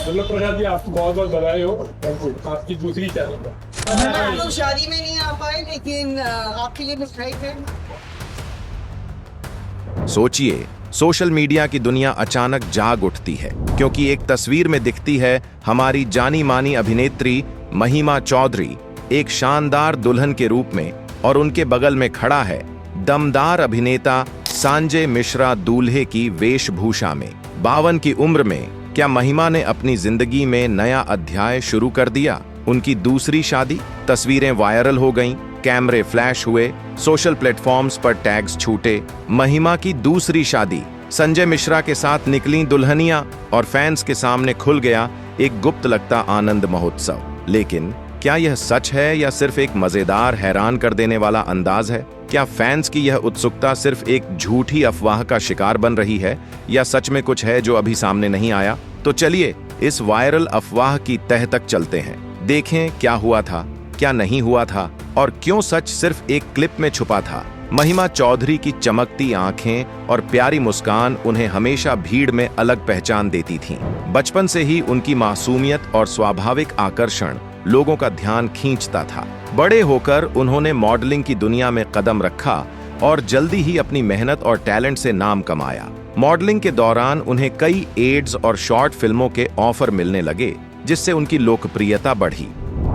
मतलब प्रसाद जी आपको बहुत बहुत बधाई हो आपकी दूसरी चैनल पर। हम लोग शादी में नहीं आ पाए लेकिन आपके लिए मिठाई है। सोचिए, सोशल मीडिया की दुनिया अचानक जाग उठती है क्योंकि एक तस्वीर में दिखती है हमारी जानी मानी अभिनेत्री महिमा चौधरी एक शानदार दुल्हन के रूप में, और उनके बगल में खड़ा है दमदार अभिनेता संजय मिश्रा दूल्हे की वेशभूषा में। 52 की उम्र में क्या महिमा ने अपनी जिंदगी में नया अध्याय शुरू कर दिया? उनकी दूसरी शादी, तस्वीरें वायरल हो गईं, कैमरे फ्लैश हुए, सोशल प्लेटफॉर्म्स पर टैग्स छूटे। महिमा की दूसरी शादी, संजय मिश्रा के साथ निकली दुल्हनिया और फैंस के सामने खुल गया एक गुप्त लगता आनंद महोत्सव। लेकिन क्या यह सच है या सिर्फ एक मजेदार हैरान कर देने वाला अंदाज है? क्या फैंस की यह उत्सुकता सिर्फ एक झूठी अफवाह का शिकार बन रही है या सच में कुछ है जो अभी सामने नहीं आया? तो चलिए इस वायरल अफवाह की तह तक चलते हैं, देखें क्या हुआ था, क्या नहीं हुआ था और क्यों सच सिर्फ एक क्लिप में छुपा था। महिमा चौधरी की चमकती आंखें और प्यारी मुस्कान उन्हें हमेशा भीड़ में अलग पहचान देती थीं। बचपन से ही उनकी मासूमियत और स्वाभाविक आकर्षण लोगों का ध्यान खींचता था। बड़े होकर उन्होंने मॉडलिंग की दुनिया में कदम रखा और जल्दी ही अपनी मेहनत और टैलेंट से नाम कमाया। मॉडलिंग के दौरान उन्हें कई एड्स और शॉर्ट फिल्मों के ऑफर मिलने लगे, जिससे उनकी लोकप्रियता बढ़ी।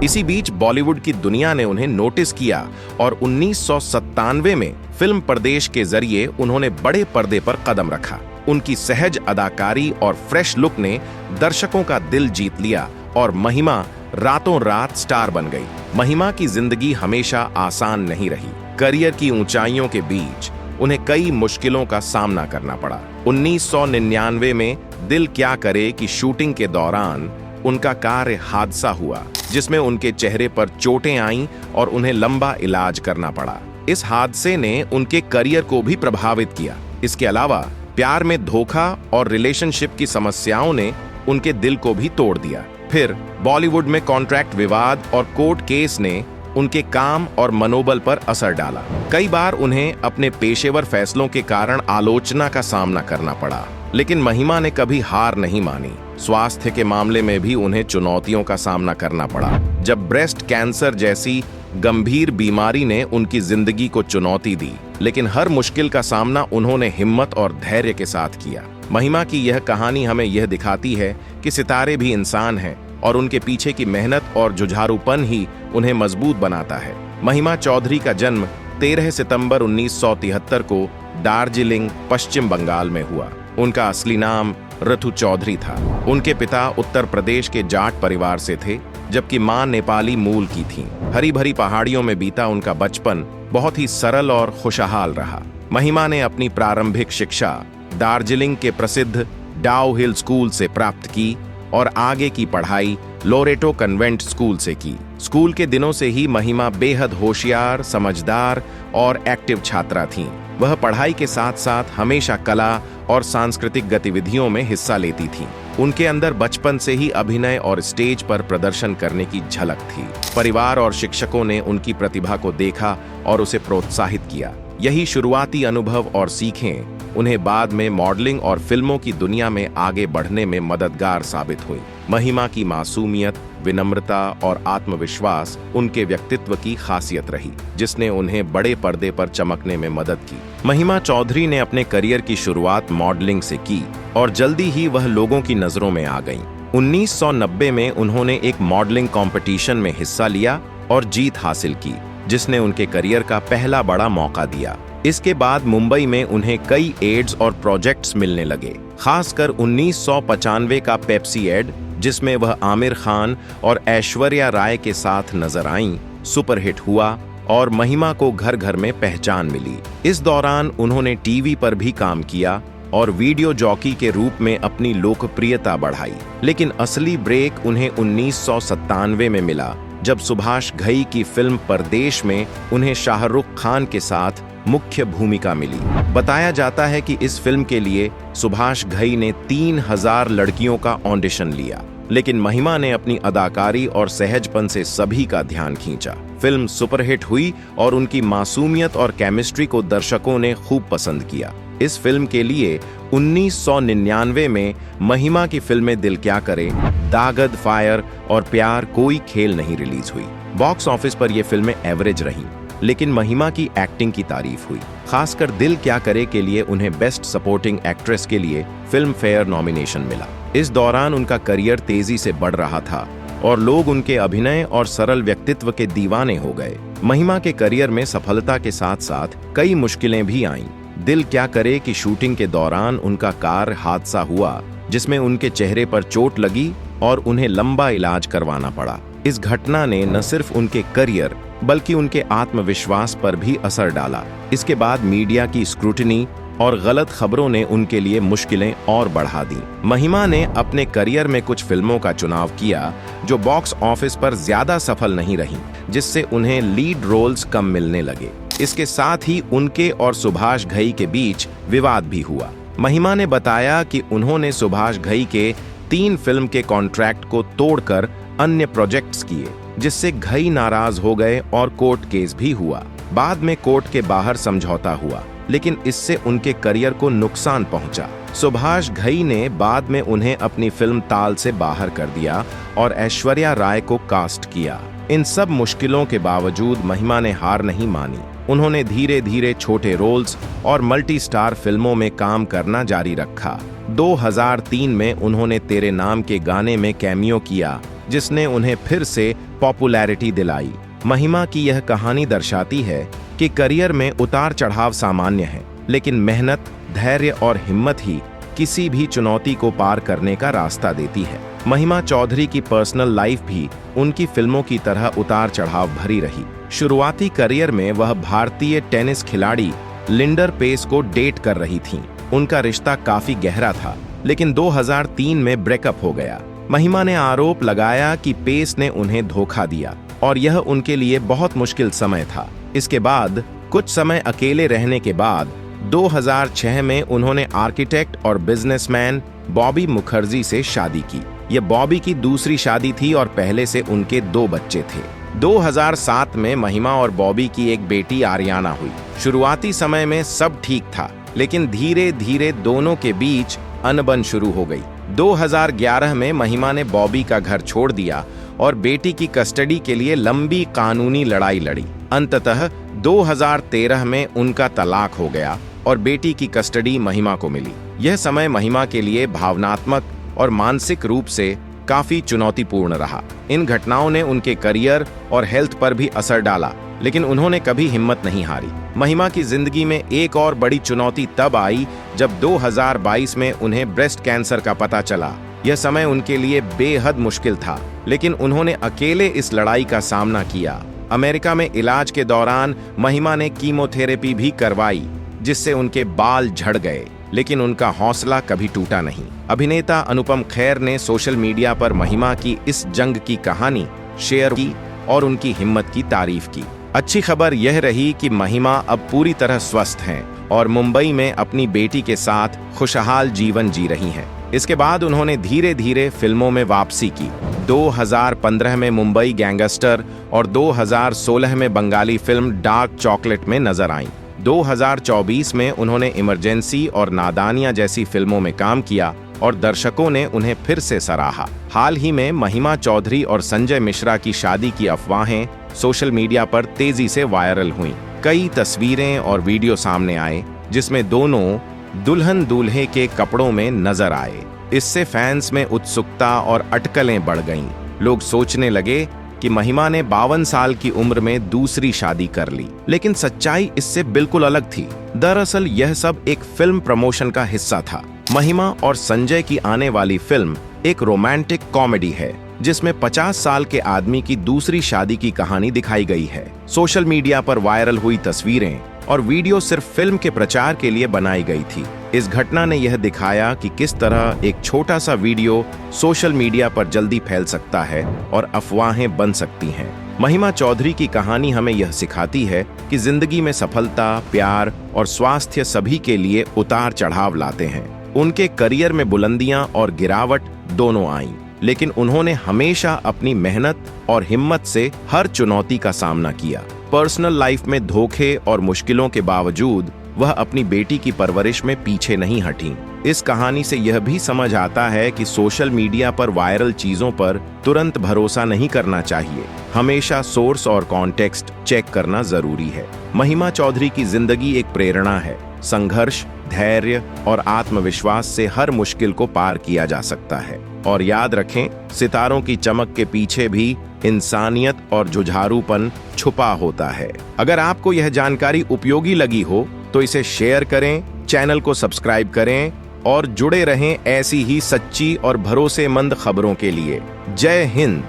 इसी बीच बॉलीवुड की दुनिया ने उन्हें नोटिस किया और 1997 में फिल्म परदेश के जरिए उन्होंने बड़े पर्दे पर कदम रखा। उनकी सहज अदाकारी और फ्रेश लुक ने दर्शकों का दिल जीत लिया और महिमा रातों रात स्टार बन गई। महिमा की जिंदगी हमेशा आसान नहीं रही। करियर की ऊंचाइयों के बीच उन्हें कई मुश्किलों का सामना करना पड़ा। 1999 में दिल क्या करे की शूटिंग के दौरान उनका कार हादसा हुआ, जिसमें उनके चेहरे पर चोटें आईं और उन्हें लंबा इलाज करना पड़ा। इस हादसे ने उनके करियर को भी प्रभावित किया। इसके अलावा प्यार में धोखा और रिलेशनशिप की समस्याओं ने उनके दिल को भी तोड़ दिया। फिर बॉलीवुड में कॉन्ट्रैक्ट विवाद और कोर्ट केस ने उनके काम और मनोबल पर असर डाला। कई बार उन्हें अपने पेशेवर फैसलों के कारण आलोचना का सामना करना पड़ा, लेकिन महिमा ने कभी हार नहीं मानी। स्वास्थ्य के मामले में भी उन्हें चुनौतियों का सामना करना पड़ा। जब ब्रेस्ट कैंसर जैसी गंभीर बीमारी ने उनकी जिंदगी को चुनौती दी, लेकिन हर मुश्किल का सामना उन्होंने हिम्मत और धैर्य के साथ किया। महिमा की यह कहानी हमें यह दिखाती है कि सितारे भी इंसान हैं और उनके पीछे की मेहनत और जुझारूपन ही उन्हें मजबूत बनाता है। महिमा चौधरी का जन्म 13 सितंबर 1973 को दार्जिलिंग, पश्चिम बंगाल में हुआ। उनका असली नाम ऋतु चौधरी था। उनके पिता उत्तर प्रदेश के जाट परिवार से थे, जबकि मां नेपाली मूल की थीं। हरी भरी पहाड़ियों में बीता उनका बचपन बहुत ही सरल और खुशहाल रहा। महिमा ने अपनी प्रारंभिक शिक्षा दार्जिलिंग के प्रसिद्ध डाउ हिल स्कूल से प्राप्त की और आगे की पढ़ाई लोरेटो कन्वेंट स्कूल से की। स्कूल के दिनों से ही महिमा बेहद होशियार, समझदार और एक्टिव छात्रा थीं। वह पढ़ाई के साथ साथ हमेशा कला और सांस्कृतिक गतिविधियों में हिस्सा लेती थीं। उनके अंदर बचपन से ही अभिनय और स्टेज पर प्रदर्शन करने की झलक थी। परिवार और शिक्षकों ने उनकी प्रतिभा को देखा और उसे प्रोत्साहित किया। यही शुरुआती अनुभव और सीखें उन्हें बाद में मॉडलिंग और फिल्मों की दुनिया में आगे बढ़ने में मददगार साबित हुई। महिमा की मासूमियत, विनम्रता और आत्मविश्वास उनके व्यक्तित्व की खासियत रही, जिसने उन्हें बड़े पर्दे पर चमकने में मदद की। महिमा चौधरी ने अपने करियर की शुरुआत मॉडलिंग से की और जल्दी ही वह लोगों की नजरों में आ गईं। 1990 में उन्होंने एक मॉडलिंग कंपटीशन में हिस्सा लिया और जीत हासिल की, जिसने उनके करियर का पहला बड़ा मौका दिया। इसके बाद मुंबई में उन्हें कई एड्स और प्रोजेक्ट्स मिलने लगे, खासकर 1995 का पेप्सी एड, जिसमें वह आमिर खान और ऐश्वर्या राय के साथ नजर आईं, सुपरहिट हुआ और महिमा को घर घर में पहचान मिली। इस दौरान उन्होंने टीवी पर भी काम किया और वीडियो जॉकी के रूप में अपनी लोकप्रियता बढ़ाई। लेकिन असली ब्रेक उन्हें 1997 में मिला, जब सुभाष घई की फिल्म परदेश में उन्हें शाहरुख खान के साथ मुख्य भूमिका मिली। बताया जाता है कि इस फिल्म के लिए सुभाष घई ने 3000 लड़कियों का ऑडिशन लिया, लेकिन महिमा ने अपनी अदाकारी और सहजपन से सभी का ध्यान खींचा। फिल्म सुपरहिट हुई और उनकी मासूमियत और केमिस्ट्री को दर्शकों ने खूब पसंद किया। इस फिल्म के लिए 1999 में महिमा की फिल्में दिल क्या करे, दागद, फायर और प्यार कोई खेल नहीं रिलीज हुई। बॉक्स ऑफिस पर ये फिल्में एवरेज रहीं, लेकिन महिमा की एक्टिंग की तारीफ हुई। खासकर दिल क्या करे के लिए उन्हें बेस्ट सपोर्टिंग एक्ट्रेस के लिए फिल्म फेयर नॉमिनेशन मिला। इस दौरान उनका करियर तेजी से बढ़ रहा था और लोग उनके अभिनय और सरल व्यक्तित्व के दीवाने हो गए। महिमा के करियर में सफलता के साथ साथ कई मुश्किलें भी आईं। दिल क्या करे की शूटिंग के दौरान उनका कार हादसा हुआ, जिसमें उनके चेहरे पर चोट लगी और उन्हें लंबा इलाज करवाना पड़ा। इस घटना ने न सिर्फ उनके करियर बल्कि उनके आत्मविश्वास पर भी असर डाला। इसके बाद मीडिया की स्क्रूटनी और गलत खबरों ने उनके लिए मुश्किलें और बढ़ा दी। महिमा ने अपने करियर में कुछ फिल्मों का चुनाव किया जो बॉक्स ऑफिस पर ज्यादा सफल नहीं रहीं, जिससे उन्हें लीड रोल्स कम मिलने लगे। इसके साथ ही उनके और सुभाष घई के बीच विवाद भी हुआ। महिमा ने बताया कि उन्होंने सुभाष घई के 3 फिल्म के कॉन्ट्रैक्ट को तोड़कर अन्य प्रोजेक्ट्स किए, जिससे घई नाराज हो गए और कोर्ट केस भी हुआ। बाद में कोर्ट के बाहर समझौता हुआ, लेकिन इससे उनके करियर को नुकसान पहुंचा। सुभाष घई ने बाद में उन्हें अपनी फिल्म ताल से बाहर कर दिया और ऐश्वर्या राय को कास्ट किया। इन सब मुश्किलों के बावजूद महिमा ने हार नहीं मानी। उन्होंने धीरे धीरे छोटे रोल्स और मल्टी स्टार फिल्मों में काम करना जारी रखा। 2003 में उन्होंने तेरे नाम के गाने में कैमियो किया, जिसने उन्हें फिर से पॉपुलैरिटी दिलाई। महिमा की यह कहानी दर्शाती है कि करियर में उतार चढ़ाव सामान्य है, लेकिन मेहनत, धैर्य और हिम्मत ही किसी भी चुनौती को पार करने का रास्ता देती है। महिमा चौधरी की पर्सनल लाइफ भी उनकी फिल्मों की तरह उतार चढ़ाव भरी रही। शुरुआती करियर में वह भारतीय टेनिस खिलाड़ी लिंडर पेस को डेट कर रही थीं। उनका रिश्ता काफी गहरा था, लेकिन 2003 में ब्रेकअप हो गया। महिमा ने आरोप लगाया कि पेस ने उन्हें धोखा दिया और यह उनके लिए बहुत मुश्किल समय था। इसके बाद कुछ समय अकेले रहने के बाद 2006 में उन्होंने आर्किटेक्ट और बिजनेसमैन बॉबी मुखर्जी से शादी की। यह बॉबी की दूसरी शादी थी और पहले से उनके 2 बच्चे थे। 2007 में महिमा और बॉबी की एक बेटी आर्याना हुई। शुरुआती समय में सब ठीक था, लेकिन धीरे धीरे दोनों के बीच अनबन शुरू हो गई। 2011 में महिमा ने बॉबी का घर छोड़ दिया और बेटी की कस्टडी के लिए लंबी कानूनी लड़ाई लड़ी। अंततः 2013 में उनका तलाक हो गया और बेटी की कस्टडी महिमा को मिली। यह समय महिमा के लिए भावनात्मक और मानसिक रूप से काफी चुनौतीपूर्ण रहा। इन घटनाओं ने उनके करियर और हेल्थ पर भी असर डाला, लेकिन उन्होंने कभी हिम्मत नहीं हारी। महिमा की जिंदगी में एक और बड़ी चुनौती तब आई जब 2022 में उन्हें ब्रेस्ट कैंसर का पता चला। यह समय उनके लिए बेहद मुश्किल था, लेकिन उन्होंने अकेले इस लड़ाई का सामना किया। अमेरिका में इलाज के दौरान महिमा ने कीमोथेरेपी भी करवाई, जिससे उनके बाल झड़ गए, लेकिन उनका हौसला कभी टूटा नहीं। अभिनेता अनुपम खेर ने सोशल मीडिया पर महिमा की इस जंग की कहानी शेयर की और उनकी हिम्मत की तारीफ की। अच्छी खबर यह रही कि महिमा अब पूरी तरह स्वस्थ हैं और मुंबई में अपनी बेटी के साथ खुशहाल जीवन जी रही हैं। इसके बाद उन्होंने धीरे धीरे फिल्मों में वापसी की। 2015 में मुंबई गैंगस्टर और 2016 में बंगाली फिल्म डार्क चॉकलेट में नजर आईं। 2024 में उन्होंने इमरजेंसी और नादानियां जैसी फिल्मों में काम किया और दर्शकों ने उन्हें फिर से सराहा। हाल ही में महिमा चौधरी और संजय मिश्रा की शादी की अफवाहें सोशल मीडिया पर तेजी से वायरल हुईं। कई तस्वीरें और वीडियो सामने आए जिसमें दोनों दुल्हन दूल्हे के कपड़ों में नजर आए। इससे फैंस में उत्सुकता और अटकलें बढ़ गईं। लोग सोचने लगे कि महिमा ने 52 साल की उम्र में दूसरी शादी कर ली, लेकिन सच्चाई इससे बिल्कुल अलग थी। दरअसल यह सब एक फिल्म प्रमोशन का हिस्सा था। महिमा और संजय की आने वाली फिल्म एक रोमांटिक कॉमेडी है, जिसमें 50 साल के आदमी की दूसरी शादी की कहानी दिखाई गई है। सोशल मीडिया पर वायरल हुई तस्वीरें और वीडियो सिर्फ फिल्म के प्रचार के लिए बनाई गई थी। इस घटना ने यह दिखाया कि किस तरह एक छोटा सा वीडियो सोशल मीडिया पर जल्दी फैल सकता है और अफवाहें बन सकती हैं। महिमा चौधरी की कहानी हमें यह सिखाती है कि जिंदगी में सफलता, प्यार और स्वास्थ्य सभी के लिए उतार चढ़ाव लाते हैं। उनके करियर में बुलंदियां और गिरावट दोनों आईं, लेकिन उन्होंने हमेशा अपनी मेहनत और हिम्मत से हर चुनौती का सामना किया। पर्सनल लाइफ में धोखे और मुश्किलों के बावजूद वह अपनी बेटी की परवरिश में पीछे नहीं हटीं। इस कहानी से यह भी समझ आता है कि सोशल मीडिया पर वायरल चीजों पर तुरंत भरोसा नहीं करना चाहिए। हमेशा सोर्स और कॉन्टेक्स्ट चेक करना जरूरी है। महिमा चौधरी की जिंदगी एक प्रेरणा है। संघर्ष, धैर्य और आत्मविश्वास से हर मुश्किल को पार किया जा सकता है। और याद रखें, सितारों की चमक के पीछे भी इंसानियत और जुझारूपन छुपा होता है। अगर आपको यह जानकारी उपयोगी लगी हो तो इसे शेयर करें, चैनल को सब्सक्राइब करें और जुड़े रहें ऐसी ही सच्ची और भरोसेमंद खबरों के लिए। जय हिंद।